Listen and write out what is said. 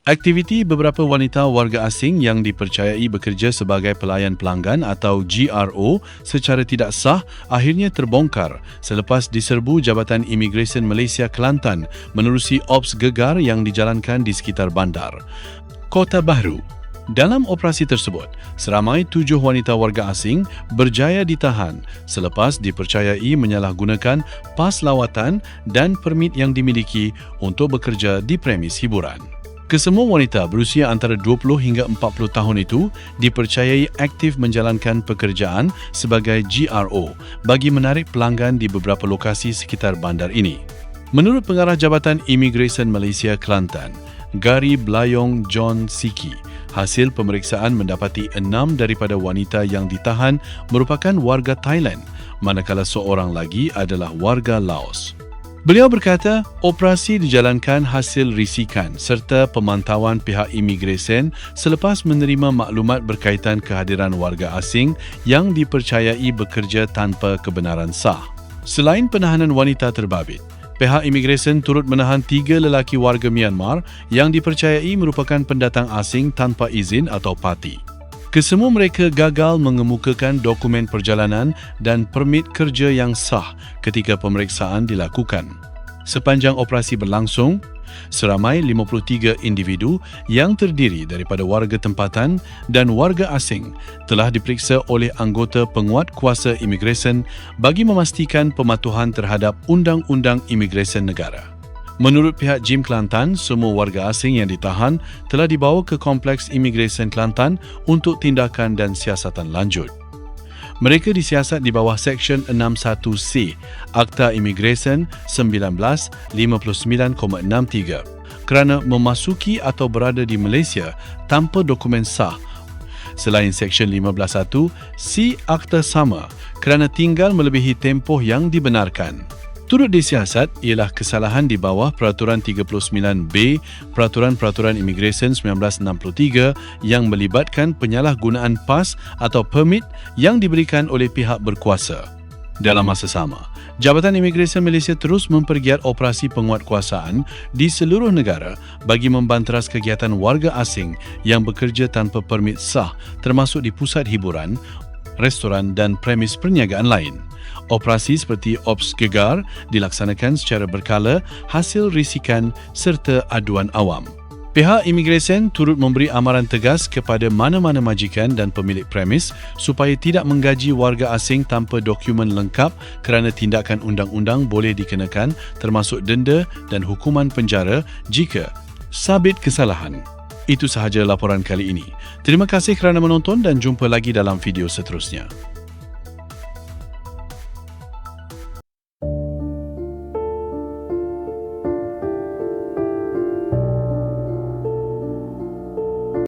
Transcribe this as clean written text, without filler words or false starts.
Aktiviti beberapa wanita warga asing yang dipercayai bekerja sebagai pelayan pelanggan atau GRO secara tidak sah akhirnya terbongkar selepas diserbu Jabatan Imigresen Malaysia Kelantan menerusi ops gegar yang dijalankan di sekitar bandar Kota Bahru. Dalam operasi tersebut, seramai 7 wanita warga asing berjaya ditahan selepas dipercayai menyalahgunakan pas lawatan dan permit yang dimiliki untuk bekerja di premis hiburan. Kesemua wanita berusia antara 20 hingga 40 tahun itu dipercayai aktif menjalankan pekerjaan sebagai GRO bagi menarik pelanggan di beberapa lokasi sekitar bandar ini. Menurut Pengarah Jabatan Imigresen Malaysia Kelantan, Gari Belayong John Siki, hasil pemeriksaan mendapati 6 daripada wanita yang ditahan merupakan warga Thailand, manakala seorang lagi adalah warga Laos. Beliau berkata, operasi dijalankan hasil risikan serta pemantauan pihak imigresen selepas menerima maklumat berkaitan kehadiran warga asing yang dipercayai bekerja tanpa kebenaran sah. Selain penahanan wanita terbabit, pihak imigresen turut menahan 3 lelaki warga Myanmar yang dipercayai merupakan pendatang asing tanpa izin atau parti. Kesemua mereka gagal mengemukakan dokumen perjalanan dan permit kerja yang sah ketika pemeriksaan dilakukan. Sepanjang operasi berlangsung, seramai 53 individu yang terdiri daripada warga tempatan dan warga asing telah diperiksa oleh anggota penguat kuasa imigresen bagi memastikan pematuhan terhadap Undang-Undang Imigresen Negara. Menurut pihak JIM Kelantan, semua warga asing yang ditahan telah dibawa ke Kompleks Imigresen Kelantan untuk tindakan dan siasatan lanjut. Mereka disiasat di bawah Seksyen 61C Akta Imigresen 1959,63 kerana memasuki atau berada di Malaysia tanpa dokumen sah. Selain Seksyen 15.1 C Akta Sama kerana tinggal melebihi tempoh yang dibenarkan. Turut disiasat ialah kesalahan di bawah Peraturan 39B Peraturan Imigresen 1963 yang melibatkan penyalahgunaan pas atau permit yang diberikan oleh pihak berkuasa. Dalam masa sama, Jabatan Imigresen Malaysia terus mempergiat operasi penguatkuasaan di seluruh negara bagi membanteras kegiatan warga asing yang bekerja tanpa permit sah termasuk di pusat hiburan, restoran dan premis perniagaan lain. Operasi seperti Ops Gegar dilaksanakan secara berkala hasil risikan serta aduan awam. Pihak imigresen turut memberi amaran tegas kepada mana-mana majikan dan pemilik premis supaya tidak menggaji warga asing tanpa dokumen lengkap kerana tindakan undang-undang boleh dikenakan termasuk denda dan hukuman penjara jika sabit kesalahan. Itu sahaja laporan kali ini. Terima kasih kerana menonton dan jumpa lagi dalam video seterusnya.